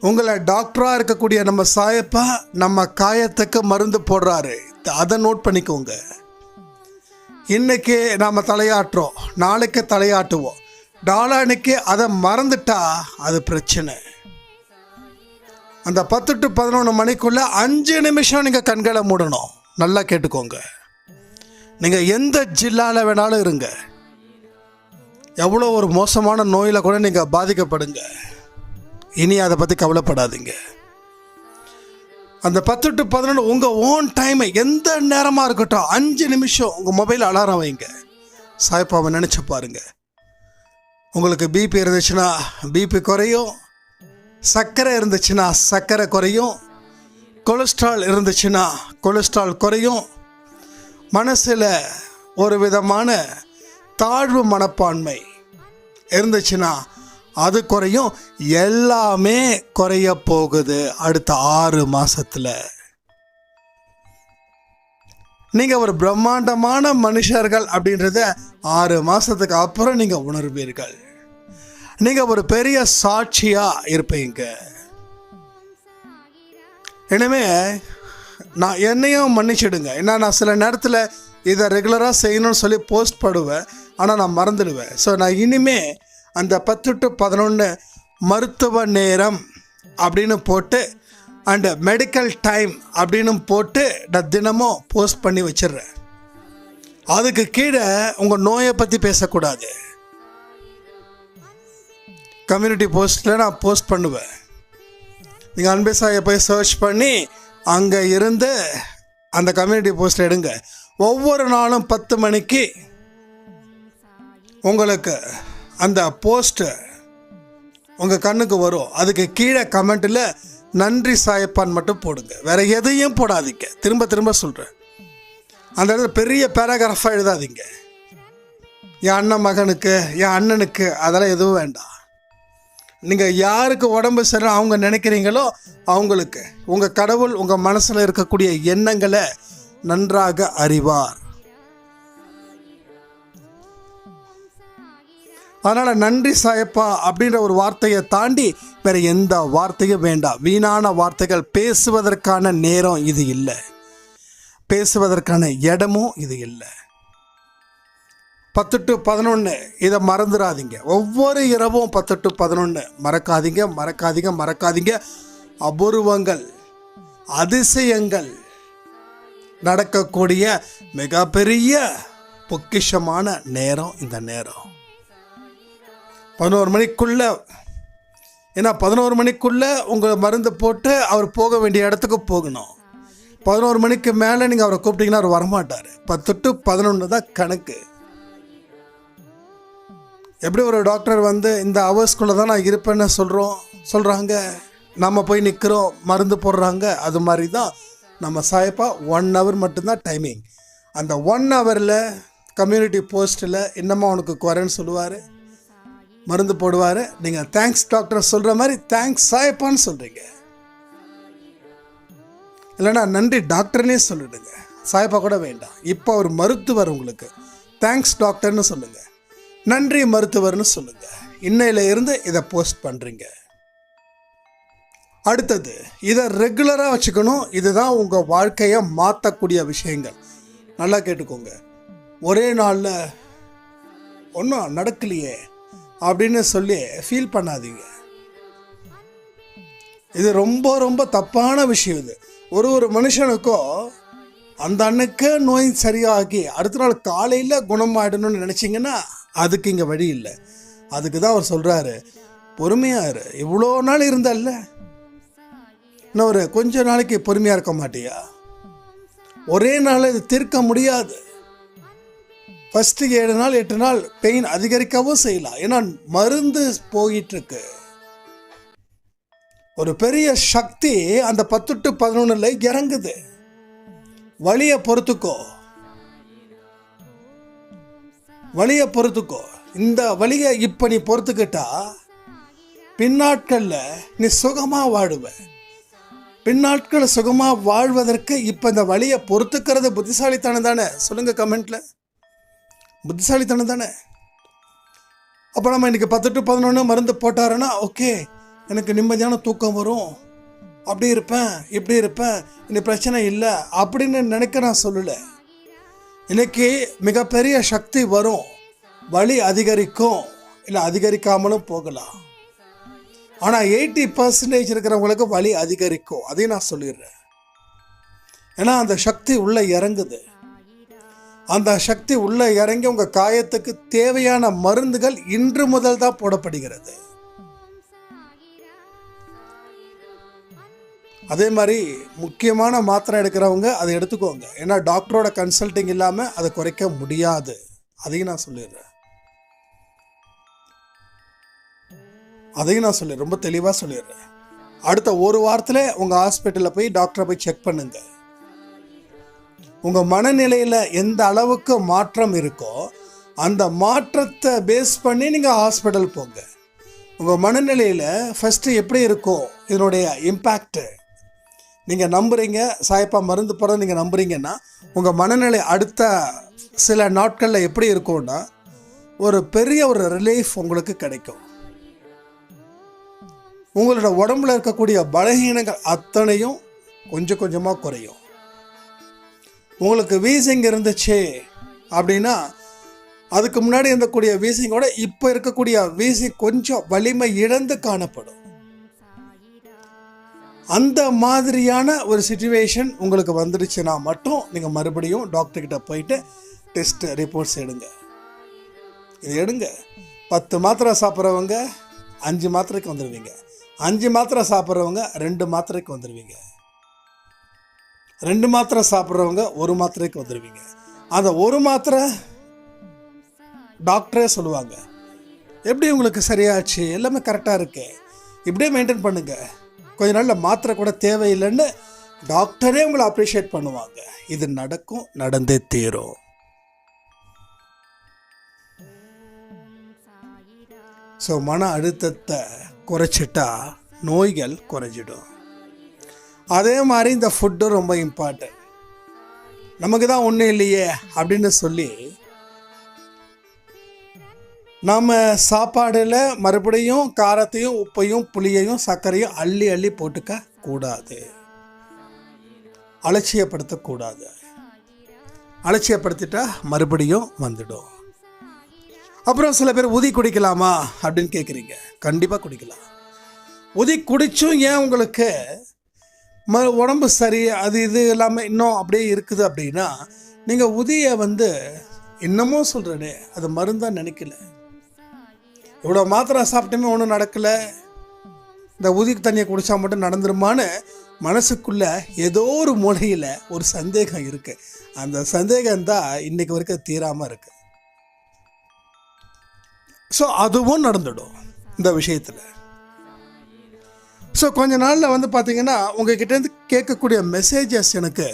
உங்களை டாக்டராக இருக்கக்கூடிய நம்ம சாயப்பா நம்ம காயத்துக்கு மருந்து போடுறாரு. அதை நோட் பண்ணிக்கோங்க. இன்றைக்கி நாம் தலையாட்டுறோம், நாளைக்கு தலையாட்டுவோம், நாளான்னைக்கு அதை மறந்துட்டா அது பிரச்சனை. அந்த 10 to 11 மணிக்குள்ளே 5 நிமிஷம் நீங்கள் கண்களை மூடணும். நல்லா கேட்டுக்கோங்க. நீங்கள் எந்த ஜில்லாவில் வேணாலும் இருங்க, எவ்வளோ ஒரு மோசமான நோயில் கூட நீங்கள் பாதிக்கப்படுங்க, இனி அதை பற்றி கவலைப்படாதீங்க. அந்த 10 to 11 உங்கள் ஓன் டைமை எந்த நேரமாக இருக்கட்டும் 5 நிமிஷம் உங்கள் மொபைல் அலாரம் வைங்க. சாய்ப்பாவை நினச்சி பாருங்கள். உங்களுக்கு பிபி இருந்துச்சுன்னா பிபி குறையும், சர்க்கரை இருந்துச்சுன்னா சர்க்கரை குறையும், கொலஸ்ட்ரால் இருந்துச்சுன்னா கொலஸ்ட்ரால் குறையும், மனசில் ஒரு விதமான தாழ்வு மனப்பான்மை இருந்துச்சுன்னா அது குறையும். எல்லாமே குறைய போகுது அடுத்த 6 மாதத்தில். நீங்கள் ஒரு பிரம்மாண்டமான மனுஷர்கள் அப்படின்றத 6 மாதத்துக்கு அப்புறம் நீங்கள் உணர்வீர்கள். நீங்கள் ஒரு பெரிய சாட்சியாக இருப்பீங்க. எனவே நான் என்னையும் மன்னிச்சிடுங்க. ஏன்னா நான் சில நேரத்தில் இதை ரெகுலராக செய்யணும்னு சொல்லி போஸ்ட் பண்ணுவேன், ஆனால் நான் மறந்துடுவேன். ஸோ நான் இனிமே அந்த 10 to 11 மருத்துவ நேரம் அப்படின்னு போட்டு அண்டு மெடிக்கல் டைம் அப்படின்னு போட்டு நான் தினமும் போஸ்ட் பண்ணி வச்சிடுறேன். அதுக்கு கீழே உங்கள் நோயை பற்றி பேசக்கூடாது. கம்யூனிட்டி போஸ்ட்டில் நான் போஸ்ட் பண்ணுவேன். நீங்கள் அன்பே சாயை போய் சர்ச் பண்ணி அங்கே இருந்து அந்த கம்யூனிட்டி போஸ்ட்டில் எடுங்க. ஒவ்வொரு நாளும் 10 மணிக்கு உங்களுக்கு அந்த போஸ்ட்டு உங்கள் கண்ணுக்கு வரும். அதுக்கு கீழே கமெண்ட்டில் நன்றி சாயப்பான்னு மட்டும் போடுங்க. வேறு எதையும் போடாதீங்க. திரும்ப திரும்ப சொல்கிறேன், அந்த இடத்துல பெரிய பேராகிராஃபாக எழுதாதீங்க. என் அண்ணன் மகனுக்கு, என் அண்ணனுக்கு, அதெல்லாம் எதுவும் வேண்டாம். நீங்கள் யாருக்கு உடம்பு சரி அவங்க நினைக்கிறீங்களோ அவங்களுக்கு உங்கள் கடவுள் உங்கள் மனசில் இருக்கக்கூடிய எண்ணங்களை நன்றாக அறிவார். அதனால் நன்றி சாயப்பா அப்படின்ற ஒரு வார்த்தையை தாண்டி வேறு எந்த வார்த்தையும் வேண்டாம். வீணான வார்த்தைகள் பேசுவதற்கான நேரம் இது இல்லை, பேசுவதற்கான இடமும் இது இல்லை. 10 to 11 இதை மறந்துடாதீங்க. ஒவ்வொரு இரவும் 10 to 11 மறக்காதீங்க, மறக்காதீங்க, மறக்காதீங்க. அபூர்வங்கள், அதிசயங்கள் நடக்கக்கூடிய மிகப்பெரிய பொக்கிஷமான நேரம் இந்த நேரம். 11 மணிக்குள்ளே, ஏன்னா 11 மணிக்குள்ளே உங்கள் மருந்து போட்டு அவர் போக வேண்டிய இடத்துக்கு போகணும். 11 மணிக்கு மேலே நீங்கள் அவரை கூப்பிட்டீங்கன்னா அவர் வரமாட்டார். 10 to 11 தான் கணக்கு. எப்படி ஒரு டாக்டர் வந்து இந்த ஹவர்ஸ்குள்ளே தான் நான் இருப்பேன்னு சொல்கிறாங்க, நம்ம போய் நிற்கிறோம், மருந்து போடுறாங்க. அது மாதிரி தான் நம்ம சாயப்பா 1 hour மட்டும்தான் டைமிங். அந்த 1 hourல கம்யூனிட்டி போஸ்ட்டில் என்னம்மா உனக்கு குறைன்னு சொல்லுவார், மருந்து போடுவார். நீங்கள் தேங்க்ஸ் டாக்டர் சொல்கிற மாதிரி தேங்க்ஸ் சாயப்பான்னு சொல்கிறீங்க. இல்லைன்னா நன்றி டாக்டர்னே சொல்லிடுங்க, சாயப்பா கூட வேண்டாம். இப்போ அவர் மருத்துவர், உங்களுக்கு தேங்க்ஸ் டாக்டர்னு சொல்லுங்கள், நன்றி மருத்துவர்னு சொல்லுங்கள். இன்னையில இருந்து இதை போஸ்ட் பண்ணுறீங்க. அடுத்தது, இதை ரெகுலராக வச்சுக்கணும். இதுதான் உங்கள் வாழ்க்கையை மாற்றக்கூடிய விஷயங்கள். நல்லா கேட்டுக்கோங்க. ஒரே நாளில் ஒன்றும் நடக்கலையே அப்படின்னு சொல்லி ஃபீல் பண்ணாதீங்க. இது ரொம்ப ரொம்ப தப்பான விஷயம். இது ஒரு மனுஷனுக்கும் அந்த அன்னைக்கு நோய் சரியாகி அடுத்த நாள் காலையில் குணமாயிடணும்னு நினச்சிங்கன்னா அதுக்கு இங்கே வழி இல்லை. அதுக்கு தான் அவர் சொல்கிறாரு, பொறுமையாக இரு. இவ்வளோ நாள் இருந்தல்ல, இன்னும் ஒரு கொஞ்ச நாளைக்கு பொறுமையாக இருக்க மாட்டியா? ஒரே நாள் இது தீர்க்க முடியாது. ஃபஸ்ட்டு 7 நாள் 8 நாள் பெயின் அதிகரிக்கவும் செய்யலாம். ஏன்னா மருந்து போயிட்டுருக்கு. ஒரு பெரிய சக்தி அந்த 10 to 11 இறங்குது. வலியை பொறுத்துக்கோ, வலியை பொறுத்துக்கோ. இந்த வலியை இப்போ நீ பொறுத்துக்கிட்டா பின்னாட்களில் நீ சுகமாக வாழுவ. பின்னாட்கள் சுகமாக வாழ்வதற்கு இப்போ இந்த வலியை பொறுத்துக்கிறது புத்திசாலித்தனம் தானே? சொல்லுங்கள் கமெண்ட்டில். புத்திசாலித்தனம் தானே? அப்போ நம்ம இன்றைக்கி 10 to 11 மருந்து போட்டாருன்னா ஓகே, எனக்கு நிம்மதியான தூக்கம் வரும், அப்படி இருப்பேன், இப்படி இருப்பேன், இந்த பிரச்சனை இல்லை அப்படின்னு நினைக்க நான் சொல்லலை. இன்னைக்கு மிகப்பெரிய சக்தி வரும். வலி அதிகரிக்கும், இல்லை அதிகரிக்காமலும் போகலாம். ஆனால் 80% இருக்கிறவங்களுக்கு வலி அதிகரிக்கும். அதையும் நான் சொல்லிடுறேன். ஏன்னா அந்த சக்தி உள்ளே இறங்குது. அந்த சக்தி உள்ளே இறங்கி உங்கள் காயத்துக்கு தேவையான மருந்துகள் இன்று முதல் தான் போடப்படுகிறது. அதே மாதிரி முக்கியமான மாத்திரை எடுக்கிறவங்க அதை எடுத்துக்கோங்க. ஏன்னா டாக்டரோட கன்சல்டிங் இல்லாமல் அதை குறைக்க முடியாது. அதையும் நான் சொல்லிடுறேன். ரொம்ப தெளிவாக சொல்லிடுறேன். அடுத்த 1 வாரத்தில் உங்கள் ஹாஸ்பிட்டலில் போய் டாக்டரை போய் செக் பண்ணுங்க. உங்கள் மனநிலையில் எந்த அளவுக்கு மாற்றம் இருக்கோ அந்த மாற்றத்தை பேஸ் பண்ணி நீங்கள் ஹாஸ்பிட்டல் போங்க. உங்கள் மனநிலையில் ஃபஸ்ட்டு எப்படி இருக்கும் இதனுடைய இம்பேக்டு நீங்கள் நம்புகிறீங்க, சாயப்பா மருந்து போட நீங்கள் நம்புகிறீங்கன்னா உங்கள் மனநிலை அடுத்த சில நாட்களில் எப்படி இருக்கும்னா ஒரு பெரிய ஒரு ரிலீஃப் உங்களுக்கு கிடைக்கும். உங்களோட உடம்புல இருக்கக்கூடிய பலகீனங்கள் அத்தனையும் கொஞ்சம் கொஞ்சமாக குறையும். உங்களுக்கு வீசிங் இருந்துச்சு அப்படின்னா அதுக்கு முன்னாடி இருந்தக்கூடிய வீசிங்கோட இப்போ இருக்கக்கூடிய வீசிங் கொஞ்சம் வலிமை இழந்து காணப்படும். அந்த மாதிரியான ஒரு சிச்சுவேஷன் உங்களுக்கு வந்துடுச்சுன்னா மட்டும் நீங்கள் மறுபடியும் டாக்டர்கிட்ட போயிட்டு டெஸ்ட் ரிப்போர்ட்ஸ் எடுங்க. இது எடுங்க. 10 மாத்திரை சாப்பிட்றவங்க 5 மாத்திரைக்கு வந்துடுவீங்க. 5 மாத்திரை சாப்பிட்றவங்க 2 மாத்திரைக்கு வந்துடுவீங்க. 2 மாத்திரை சாப்பிட்றவங்க 1 மாத்திரைக்கு வந்துடுவீங்க. அந்த 1 மாத்திரை டாக்டரே சொல்லுவாங்க, எப்படி உங்களுக்கு சரியாச்சு, எல்லாமே கரெக்டாக இருக்கு, இப்படியே மெயின்டைன் பண்ணுங்க, கொஞ்ச நாளில் மாத்திரை கூட தேவையில்லைன்னு டாக்டரே உங்களை அப்ரிஷியேட் பண்ணுவாங்க. இது நடக்கும், நடந்தே தீரும். ஸோ மன அழுத்தத்தை குறைச்சிட்டா நோய்கள் குறைஞ்சிடும். அதே மாதிரி இந்த ஃபுட்டும் ரொம்ப இம்பார்ட்டன்ட். நமக்கு தான் ஒன்றும் இல்லையே அப்படின்னு சொல்லி நாம் சாப்பாடில் மறுபடியும் காரத்தையும் உப்பையும் புளியையும் சர்க்கரையும் அள்ளி அள்ளி போட்டுக்க கூடாது. அலட்சியப்படுத்தக்கூடாது. அலட்சியப்படுத்திட்டா மறுபடியும் வந்துடும். அப்புறம் சில பேர் உதி குடிக்கலாமா அப்படின்னு கேட்குறீங்க. கண்டிப்பாக குடிக்கலாம். உதி குடிச்சும் ஏன் உங்களுக்கு உடம்பு சரி அது இது எல்லாமே இன்னும் அப்படியே இருக்குது அப்படின்னா, நீங்கள் உதியை இன்னமும் சொல்கிறேனே அது மருந்தாக நினைக்கல. இவ்வளோ மாத்திரை சாப்பிட்டுமே ஒன்றும் நடக்கலை, இந்த உதி தண்ணியை குடித்தா மட்டும் நடந்துருமான்னு மனசுக்குள்ளே ஏதோ ஒரு மூலையில் ஒரு சந்தேகம் இருக்குது. அந்த சந்தேகம்தான் இன்றைக்கு வரைக்கும் தீராமல் இருக்குது. ஸோ அதுவும் நடந்துடும் இந்த விஷயத்தில். ஸோ கொஞ்ச நாளில் பார்த்தீங்கன்னா உங்ககிட்டேருந்து கேட்கக்கூடிய மெசேஜஸ் எனக்கு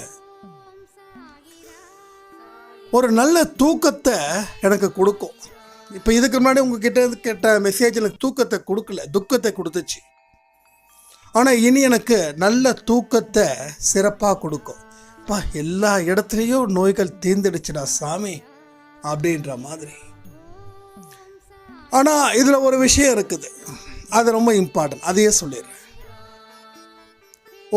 ஒரு நல்ல தூக்கத்தை எனக்கு கொடுக்கும். இப்போ இதுக்கு முன்னாடி உங்ககிட்ட கேட்ட மெசேஜ் எனக்கு தூக்கத்தை கொடுக்கல, துக்கத்தை கொடுத்துச்சு. ஆனால் இனி எனக்கு நல்ல தூக்கத்தை சிறப்பாக கொடுக்கும். பா எல்லா இடத்துலையும் நோய்கள் தீர்ந்துடுச்சுடா சாமி அப்படின்ற மாதிரி. ஆனால் இதில் ஒரு விஷயம் இருக்குது, அது ரொம்ப இம்பார்ட்டன்ட், அதையே சொல்லிடுறேன்.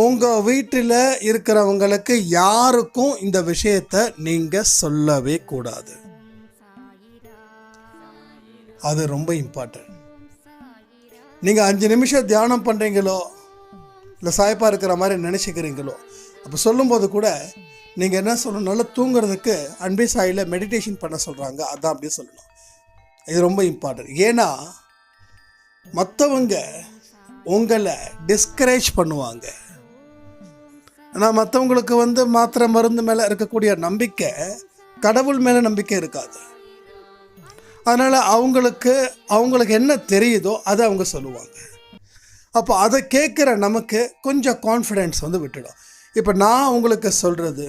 உங்கள் வீட்டில் இருக்கிறவங்களுக்கு யாருக்கும் இந்த விஷயத்தை நீங்கள் சொல்லவே கூடாது. அது ரொம்ப இம்பார்ட்டன்ட். நீங்கள் 5 நிமிஷம் தியானம் பண்ணுறீங்களோ இல்லை சாய்ப்பாக இருக்கிற மாதிரி நினச்சிக்கிறீங்களோ, அப்போ சொல்லும்போது கூட நீங்கள் என்ன சொல்லணும், நல்லா தூங்குறதுக்கு அன்பே சாயில் மெடிடேஷன் பண்ண சொல்கிறாங்க, அதான் அப்படியே சொல்லணும். இது ரொம்ப இம்பார்ட்டன்ட். ஏன்னா மற்றவங்க உங்களை டிஸ்கரேஜ் பண்ணுவாங்க. ஆனால் மற்றவங்களுக்கு மாத்திரை மருந்து மேலே இருக்கக்கூடிய நம்பிக்கை கடவுள் மேலே நம்பிக்கை இருக்காது. அதனால் அவங்களுக்கு என்ன தெரியுதோ அதை அவங்க சொல்லுவாங்க. அப்போ அதை கேட்குற நமக்கு கொஞ்சம் கான்ஃபிடென்ஸ் விட்டுடும். இப்போ நான் உங்களுக்கு சொல்கிறது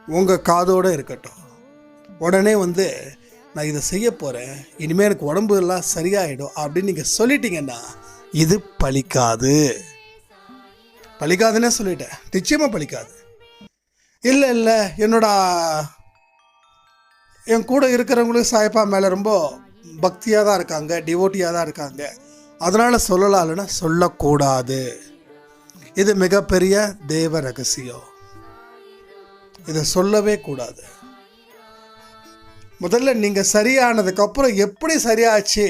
உங்கள் காதோடு இருக்கட்டும். உடனே நான் இதை செய்ய போகிறேன், இனிமேல் எனக்கு உடம்பு எல்லாம் சரியாயிடும் அப்படின்னு நீங்கள் சொல்லிட்டீங்கன்னா இது பலிக்காது. பலிக்காதுன்னே சொல்லிட்டேன், நிச்சயமாக பலிக்காது. இல்லை என் கூட இருக்கிறவங்களுக்கு சாய்ப்பா மேலே ரொம்ப பக்தியாக தான் இருக்காங்க, டிவோட்டியாக தான் இருக்காங்க, அதனால் சொல்லலாம்னா சொல்லக்கூடாது. இது மிகப்பெரிய தேவ ரகசியம். இதை சொல்லவே கூடாது. முதல்ல நீங்கள் சரியானதுக்கப்புறம் எப்படி சரியாச்சு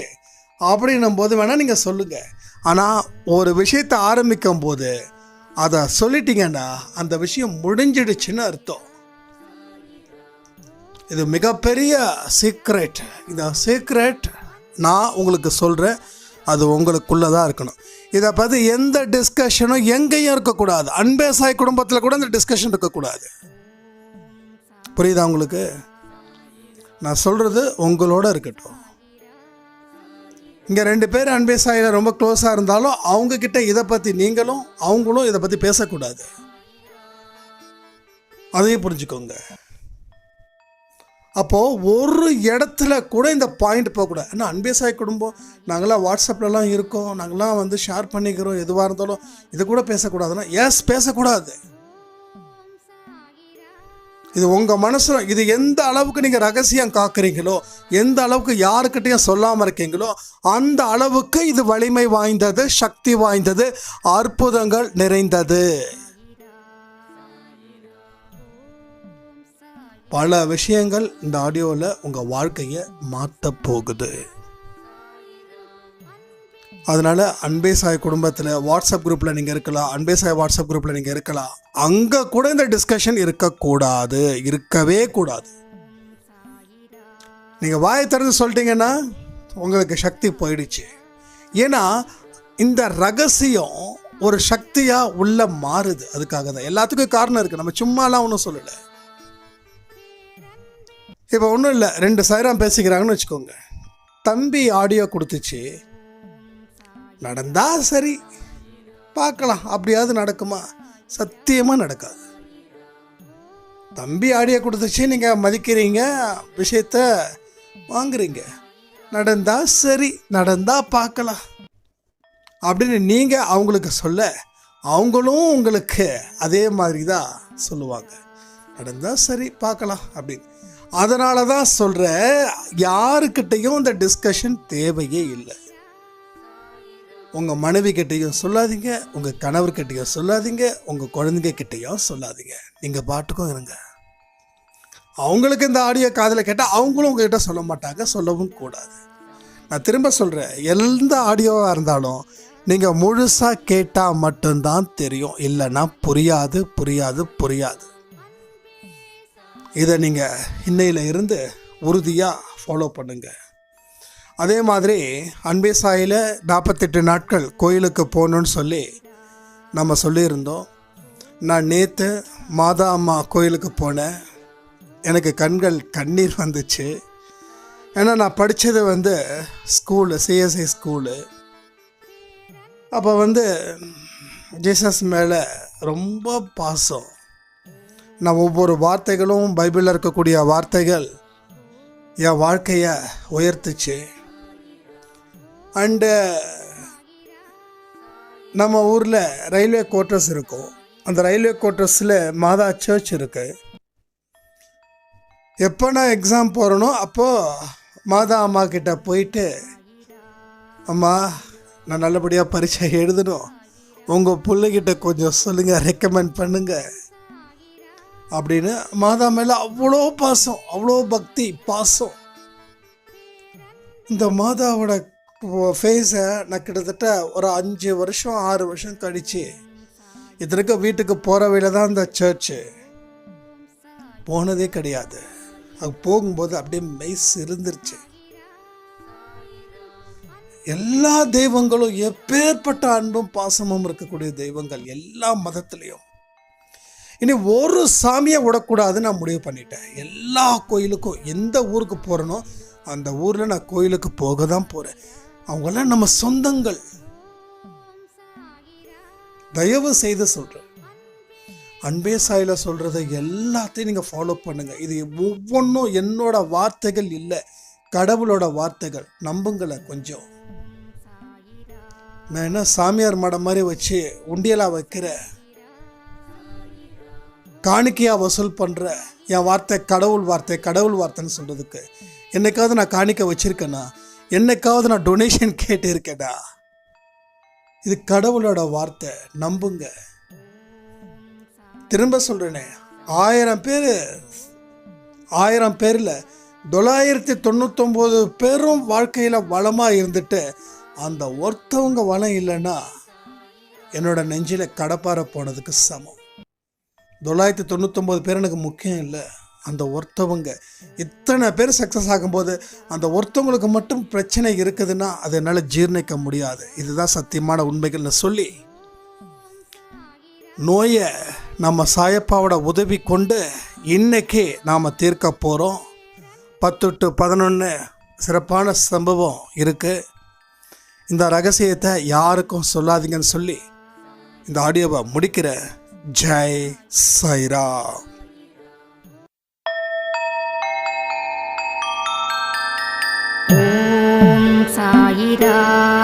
அப்படின்னும் போது வேணால் நீங்கள் சொல்லுங்கள். ஆனால் ஒரு விஷயத்தை ஆரம்பிக்கும் போது அதை சொல்லிட்டீங்கன்னா அந்த விஷயம் முடிஞ்சிடுச்சுன்னு அர்த்தம். இது மிகப்பெரிய சீக்ரெட். இந்த சீக்ரெட் நான் உங்களுக்கு சொல்கிறேன், அது உங்களுக்குள்ளே தான் இருக்கணும். இதை பற்றி எந்த டிஸ்கஷனும் எங்கேயும் இருக்கக்கூடாது. அன்பே சாய் குடும்பத்தில் கூட இந்த டிஸ்கஷன் இருக்கக்கூடாது. புரியுதா உங்களுக்கு? நான் சொல்கிறது உங்களோட இருக்கட்டும். இங்கே 2 பேர் அன்பே சாயில் ரொம்ப க்ளோஸாக இருந்தாலும் அவங்கக்கிட்ட இதை பற்றி அவங்களும் இதை பற்றி பேசக்கூடாது. அதையும் புரிஞ்சுக்கோங்க. அப்போது ஒரு இடத்துல கூட இந்த பாயிண்ட் போகக்கூடாது. ஏன்னா அன்பே சாய் குடும்பம் நாங்களாம் வாட்ஸ்அப்லலாம் இருக்கோம், நாங்களாம் ஷேர் பண்ணிக்கிறோம், எதுவாக இருந்தாலும் இது கூட பேசக்கூடாதுன்னா பேசக்கூடாது. இது உங்கள் மனசில் இது எந்த அளவுக்கு நீங்கள் ரகசியம் காக்குறீங்களோ, எந்த அளவுக்கு யாருக்கிட்டையும் சொல்லாமல் இருக்கீங்களோ, அந்த அளவுக்கு இது வலிமை வாய்ந்தது, சக்தி வாய்ந்தது, அற்புதங்கள் நிறைந்தது. பல விஷயங்கள் இந்த ஆடியோவில் உங்கள் வாழ்க்கையை மாற்ற போகுது. அதனால் அன்பே சாய் குடும்பத்தில் வாட்ஸ்அப் குரூப்பில் நீங்கள் இருக்கலாம், அன்பே சாய் வாட்ஸ்அப் குரூப்பில் நீங்கள் இருக்கலாம். அங்கே கூட இந்த டிஸ்கஷன் இருக்கக்கூடாது, இருக்கவே கூடாது. நீங்கள் வாயை திறந்து சொல்லிட்டீங்கன்னா உங்களுக்கு சக்தி போயிடுச்சு. ஏன்னா இந்த ரகசியம் ஒரு சக்தியாக உள்ள மாறுது. அதுக்காக தான் எல்லாத்துக்கும் காரணம் இருக்குது. நம்ம சும்மாலாம் ஒன்றும் சொல்லலை. இப்போ ஒன்றும் இல்லை, 2 சாயிரம் பேசிக்கிறாங்கன்னு வச்சுக்கோங்க. தம்பி ஆடியோ கொடுத்துச்சு, நடந்தா சரி பார்க்கலாம். அப்படியாவது நடக்குமா? சத்தியமாக நடக்காது. தம்பி ஆடியோ கொடுத்துச்சு, நீங்கள் மதிக்கிறீங்க, விஷயத்த வாங்குறீங்க. நடந்தா சரி, நடந்தா பார்க்கலாம் அப்படின்னு நீங்கள் அவங்களுக்கு சொல்ல, அவங்களும் உங்களுக்கு அதே மாதிரி தான் சொல்லுவாங்க. நடந்தா சரி பார்க்கலாம் அப்படின்னு. அதனால தான் சொல்கிறேன், யாருக்கிட்டையும் இந்த டிஸ்கஷன் தேவையே இல்லை. உங்கள் மனைவி கிட்டையும் சொல்லாதீங்க, உங்கள் கணவர்கிட்டையும் சொல்லாதீங்க, உங்கள் குழந்தைங்க கிட்டையும் சொல்லாதீங்க. நீங்கள் பாட்டுக்கும் இருங்க. அவங்களுக்கு இந்த ஆடியோ காதில் கேட்டால் அவங்களும் உங்ககிட்ட சொல்ல மாட்டாங்க, சொல்லவும் கூடாது. நான் திரும்ப சொல்கிறேன், எந்த ஆடியோவாக இருந்தாலும் நீங்கள் முழுசாக கேட்டால் மட்டும்தான் தெரியும், இல்லைன்னா புரியாது புரியாது புரியாது. இதை நீங்கள் இன்னையில் இருந்து உறுதியாக ஃபாலோ பண்ணுங்கள். அதே மாதிரி அன்பே சாயில் 48 நாட்கள் கோயிலுக்கு போகணுன்னு சொல்லி நம்ம சொல்லியிருந்தோம். நான் நேற்று மாதா அம்மா கோயிலுக்கு போனேன். எனக்கு கண்கள் கண்ணீர் வந்துச்சு. ஏன்னா நான் படித்தது ஸ்கூலு, சிஎஸ்ஐ ஸ்கூலு. அப்போ ஜீசஸ் மேலே ரொம்ப பாசம். நான் ஒவ்வொரு வார்த்தைகளும் பைபிளில் இருக்கக்கூடிய வார்த்தைகள் என் வாழ்க்கையை உயர்த்துச்சு. அண்டு நம்ம ஊரில் ரயில்வே குவார்ட்டர்ஸ் இருக்கும். அந்த ரயில்வே குவார்ட்டர்ஸில் மாதா சர்ச் இருக்குது. எப்போ நான் எக்ஸாம் போகிறேனோ அப்போது மாதா அம்மா கிட்ட போயிட்டு, அம்மா நான் நல்லபடியாக பரீட்சை எழுதணும், உங்கள் பிள்ளைகிட்ட கொஞ்சம் சொல்லுங்கள், ரெக்கமெண்ட் பண்ணுங்கள் அப்படின்னு. மாதா மேலே அவ்வளோ பாசம், அவ்வளோ பக்தி, பாசம். இந்த மாதாவோட ஃபேஸை நான் கிட்டத்தட்ட ஒரு 5 வருஷம் 6 வருஷம் கழித்து, இதற்கு வீட்டுக்கு போகிற வழியில தான் இந்த சர்ச்சு, போனதே கிடையாது. அது போகும்போது அப்படியே மெய்ஸ் இருந்துருச்சு. எல்லா தெய்வங்களும் எப்பேற்பட்ட அன்பும் பாசமும் இருக்கக்கூடிய தெய்வங்கள் எல்லா மதத்துலேயும். இனி ஒரு சாமியை விடக்கூடாதுன்னு நான் முடிவு பண்ணிட்டேன். எல்லா கோயிலுக்கும், எந்த ஊருக்கு போகிறேனோ அந்த ஊரில் நான் கோயிலுக்கு போக தான் போகிறேன். அவங்களாம் நம்ம சொந்தங்கள். தயவு செய்து சொல்கிறேன், அன்பே சாயில் சொல்கிறத எல்லாத்தையும் நீங்கள் ஃபாலோ பண்ணுங்கள். இது ஒவ்வொன்றும் என்னோட வார்த்தைகள் இல்லை, கடவுளோட வார்த்தைகள். நம்புங்களை கொஞ்சம். நான் என்ன சாமியார் மடம் மாதிரி வச்சு உண்டியலாக வைக்கிற, காணிக்கையாக வசூல் பண்ணுற? என் வார்த்தை கடவுள் வார்த்தை, கடவுள் வார்த்தைன்னு சொல்கிறதுக்கு என்னைக்காவது நான் காணிக்கை வச்சுருக்கேனா? என்னைக்காவது நான் டொனேஷன் கேட்டு இருக்கேனா? இது கடவுளோட வார்த்தை, நம்புங்க. திரும்ப சொல்கிறேனே, 1000 பேரில் 999 பேரும் வாழ்க்கையில் வளமாக இருந்துட்டு அந்த ஒருத்தவங்க வளம் இல்லைன்னா என்னோட நெஞ்சில் கடப்பார போனதுக்கு சமம். 999 பேர் எனக்கு முக்கியம் இல்லை, அந்த ஒருத்தவங்க. இத்தனை பேர் சக்ஸஸ் ஆகும்போது அந்த ஒருத்தவங்களுக்கு மட்டும் பிரச்சனை இருக்குதுன்னா அதை என்னால் ஜீர்ணிக்க முடியாது. இதுதான் சத்தியமான உண்மைகள்னு சொல்லி, நோயை நம்ம சாயப்பாவோட உதவி கொண்டு இன்னைக்கு நாம் தீர்க்க போகிறோம். 10 to 11 சிறப்பான சம்பவம் இருக்குது. இந்த ரகசியத்தை யாருக்கும் சொல்லாதீங்கன்னு சொல்லி இந்த ஆடியோவை முடிக்கிற. ஜெய் சாய்ராம். ஓம் சாயிராம்.